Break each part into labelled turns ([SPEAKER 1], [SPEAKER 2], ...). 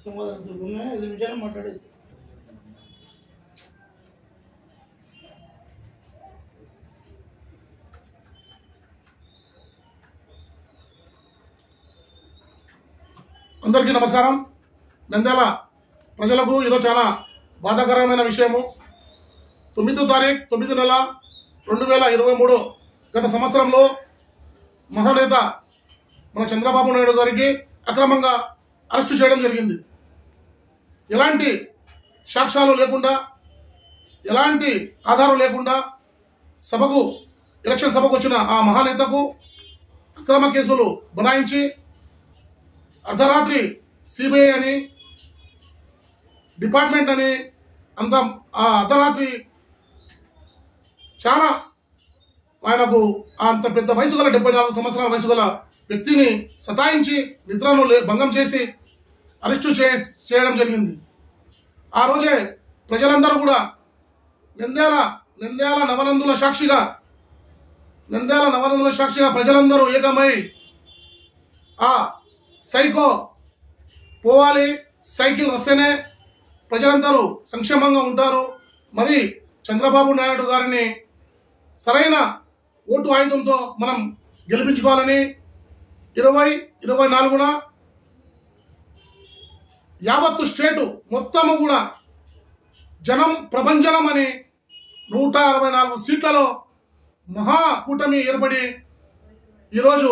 [SPEAKER 1] సమాధానం 5 నిమిషాలు మాట్లాడేది.
[SPEAKER 2] అందరికీ నమస్కారం. నంద్యాల ప్రజలకు ఈరోజు చాలా బాధాకరమైన విషయము. 9వ తారీఖు 9 నెల 2023 గత సంవత్సరంలో మహానేత మన చంద్రబాబు నాయుడు గారికి అక్రమంగా అరెస్టు చేయడం జరిగింది. ఎలాంటి సాక్ష్యాలు లేకుండా, ఎలాంటి ఆధారం లేకుండా ఎలక్షన్ సభకు వచ్చిన ఆ మహానేతకు అక్రమ కేసులు బనాయించి అర్ధరాత్రి సిబిఐ అని డిపార్ట్మెంట్ అని అంత అర్ధరాత్రి చాలా ఆయనకు అంత పెద్ద వయసు గల 74 సంవత్సరాల వయసు గల వ్యక్తిని సతాయించి నిద్రను భంగం చేసి అరెస్టు చేయడం జరిగింది. ఆ రోజే ప్రజలందరూ కూడా నంద్యాల నవనందుల సాక్షిగా ప్రజలందరూ ఏకమై ఆ సైకో పోవాలి, సైకిల్ వస్తేనే ప్రజలందరూ సంక్షేమంగా ఉంటారు, మరి చంద్రబాబు నాయుడు గారిని సరైన ఓటు ఆయుధంతో మనం గెలిపించుకోవాలని 2024 యావత్తు స్టేటు మొత్తము కూడా జనం ప్రభంజనం అని 164 సీట్లలో మహాకూటమి ఏర్పడి ఈరోజు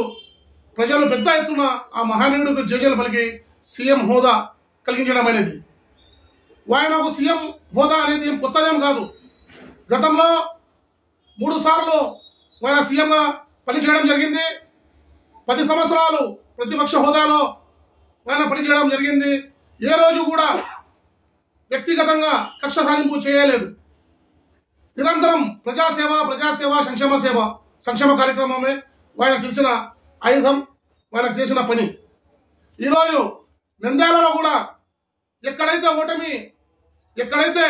[SPEAKER 2] ప్రజలు పెద్ద ఎత్తున ఆ మహానీయుడికి జేజేలు పలికి సీఎం హోదా కలిగించడం అనేది. ఆయనకు సీఎం హోదా అనేది కొత్తదేం కాదు. గతంలో 3 సార్లు ఆయన సీఎంగా పనిచేయడం జరిగింది. 10 సంవత్సరాలు ప్రతిపక్ష హోదాలో ఆయన పనిచేయడం జరిగింది. ఏ రోజు కూడా వ్యక్తిగతంగా కక్ష సాధింపు చేయలేదు. నిరంతరం ప్రజాసేవ సంక్షేమ కార్యక్రమమే ఆయన తెలిసిన ఆయుధం, ఆయనకు చేసిన పని. ఈరోజు నంద్యాలలో కూడా ఎక్కడైతే ఓటమి, ఎక్కడైతే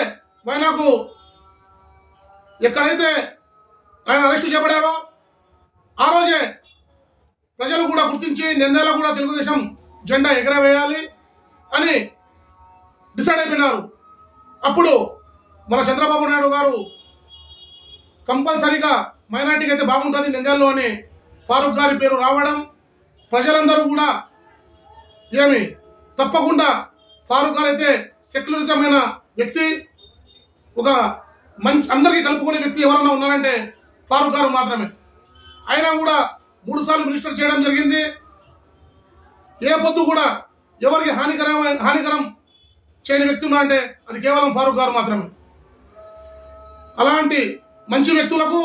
[SPEAKER 2] ఆయన అరెస్టు చేయబడారో ఆ రోజే ప్రజలు కూడా గుర్తించి నంద్యాల కూడా తెలుగుదేశం జెండా ఎగరవేయాలి అని డిసైడ్ అయిపోయినారు. అప్పుడు మన చంద్రబాబు నాయుడు గారు కంపల్సరీగా మైనార్టీకి అయితే బాగుంటుంది నంద్యాలలో అని ఫారూక్ గారి పేరు రావడం, ప్రజలందరూ కూడా తప్పకుండా ఫారూక్ గారు అయితే సెక్యులరిజమైన వ్యక్తి, ఒక అందరికీ కలుపుకునే వ్యక్తి ఎవరన్నా ఉన్నారంటే ఫారూక్ గారు మాత్రమే. అయినా కూడా 3 సార్లు మినిస్టర్ చేయడం జరిగింది. ఏ పొద్దు కూడా ఎవరికి హానికరం చేయని వ్యక్తి ఉన్నారంటే అది కేవలం ఫారూక్ గారు మాత్రమే. అలాంటి మంచి వ్యక్తులకు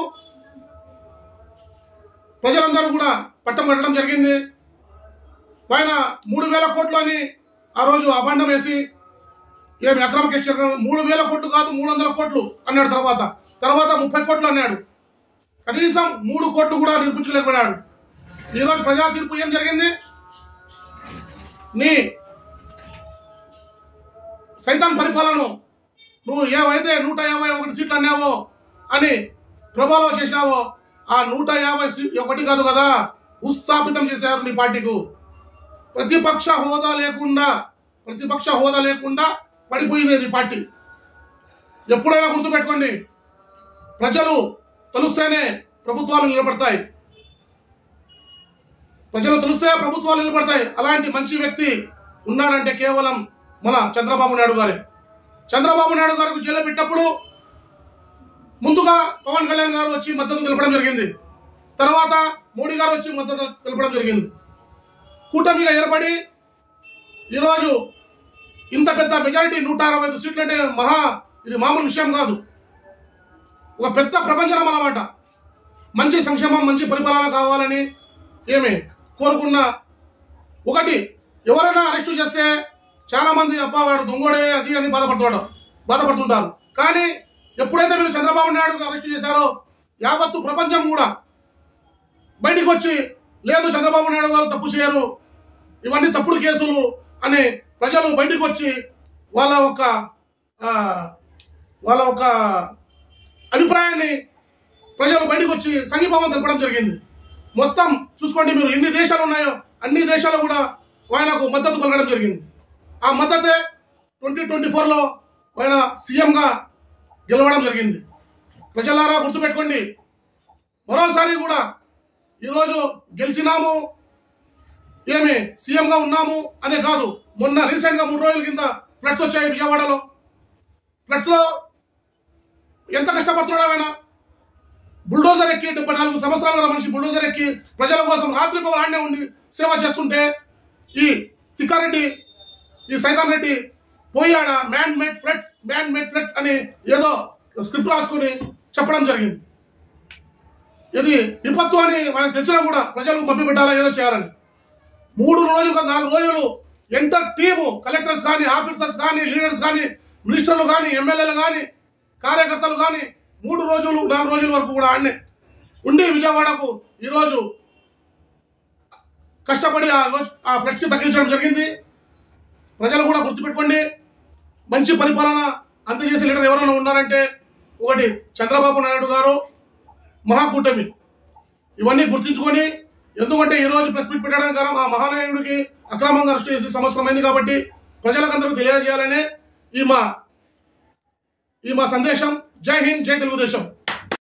[SPEAKER 2] ప్రజలందరూ కూడా పట్టం కట్టడం జరిగింది. ఆయన 3,000 కోట్లు అని ఆ రోజు అభాండం వేసి అక్రమ కేసు 3,000 కోట్లు కాదు 300 కోట్లు అన్నాడు. తర్వాత 30 కోట్లు అన్నాడు. కనీసం 3 కోట్లు కూడా నిరూపించలేకపోయాడు. ఈరోజు ప్రజా తీర్పు ఏం జరిగింది? నీ సైతాన్ పరిపాలన నువ్వు ఏవైతే 151 సీట్లు అన్నావో అని ప్రభావం చేసినావో ఆ 151 కాదు కదా, భూస్థాపితం చేశారు నీ పార్టీకు. ప్రతిపక్ష హోదా లేకుండా పడిపోయింది నీ పార్టీ. ఎప్పుడైనా గుర్తుపెట్టుకోండి, ప్రజలు తలుస్తేనే ప్రభుత్వాలు నిలబడతాయి. అలాంటి మంచి వ్యక్తి ఉన్నాడంటే కేవలం మన చంద్రబాబు నాయుడు గారే. చంద్రబాబు నాయుడు గారికి జైలు పెట్టినప్పుడు ముందుగా పవన్ కళ్యాణ్ గారు వచ్చి మద్దతు తెలపడం జరిగింది. తర్వాత మోడీ గారు వచ్చి మద్దతు తెలపడం జరిగింది. కూటమిగా ఏర్పడి ఈరోజు ఇంత పెద్ద మెజారిటీ 165 సీట్లు అంటే ఇది మామూలు విషయం కాదు. ఒక పెద్ద ప్రపంచం అన్నమాట. మంచి సంక్షేమం, మంచి పరిపాలన కావాలని కోరుకున్న ఒకటి. ఎవరైనా అరెస్టు చేస్తే చాలా మంది వాడు దొంగోడే అది అని బాధపడుతుంటారు. కానీ ఎప్పుడైతే మీరు చంద్రబాబు నాయుడు అరెస్టు చేశారో యావత్తు ప్రపంచం కూడా బయటికి వచ్చి లేదు చంద్రబాబు నాయుడు గారు తప్పు చేయరు, ఇవన్నీ తప్పుడు కేసులు అని ప్రజలు బయటికి వచ్చి వాళ్ళ ఒక అభిప్రాయాన్ని ప్రజలు బయటకు వచ్చి సంఘీభావం తెలపడం జరిగింది. మొత్తం చూసుకోండి, మీరు ఎన్ని దేశాలు ఉన్నాయో అన్ని దేశాలు కూడా ఆయనకు మద్దతు పలకడం జరిగింది. ఆ మద్దతే 2024లో ఆయన సీఎంగా గెలవడం జరిగింది. ప్రజలారా గుర్తుపెట్టుకోండి, మరోసారి కూడా ఈరోజు గెలిచినాము ఏమి సీఎంగా ఉన్నాము అనే కాదు. మొన్న రీసెంట్గా 3 రోజుల కింద ఫ్లడ్స్ వచ్చాయి విజయవాడలో. ఫ్లడ్స్లో ఎంత కష్టపడుతున్నాడు ఆయన. బుల్డోజర్ ఎక్కి 74 సంవత్సరాల మనిషి బుల్డోజర్ ఎక్కి ప్రజల కోసం రాత్రి పగలు ఆడనే ఉండి సేవ చేస్తుంటే ఈ తిక్కారెడ్డి, ఈ సైతాన్ రెడ్డి పోయి ఆడ మ్యాన్ మేడ్ ఫ్లడ్స్ అని ఏదో స్క్రిప్ట్ రాసుకుని చెప్పడం జరిగింది. ఇది విపత్తు అని మనకు తెలిసినా కూడా ప్రజలకు మభ్యపెట్టాలా ఏదో చేయాలని 3 రోజులు 4 రోజులు ఎంటర్ టీము కలెక్టర్స్ కానీ, ఆఫీసర్స్ కానీ, లీడర్స్ కానీ, మినిస్టర్లు కానీ, ఎమ్మెల్యేలు కానీ, కార్యకర్తలు కానీ 3 రోజులు 4 రోజుల వరకు కూడా ఆడనే ఉండి విజయవాడకు ఈరోజు కష్టపడి ఆ ఫ్లడ్స్కి తగ్గించడం జరిగింది. ప్రజలు కూడా గుర్తుపెట్టుకోండి, మంచి పరిపాలన అందజేసే లీడర్ ఎవరైనా ఉన్నారంటే ఒకటి చంద్రబాబు నాయుడు గారు, మహాకూటమి. ఇవన్నీ గుర్తించుకొని, ఎందుకంటే ఈరోజు ప్రెస్ మీట్ పెట్టడం కారణం ఆ మహానాయుడికి అక్రమంగా అరెస్ట్ చేసి సంవత్సరమైంది కాబట్టి ప్రజలకందరూ తెలియజేయాలనే ఈ మా సందేశం. జై హింద్, జై తెలుగుదేశం.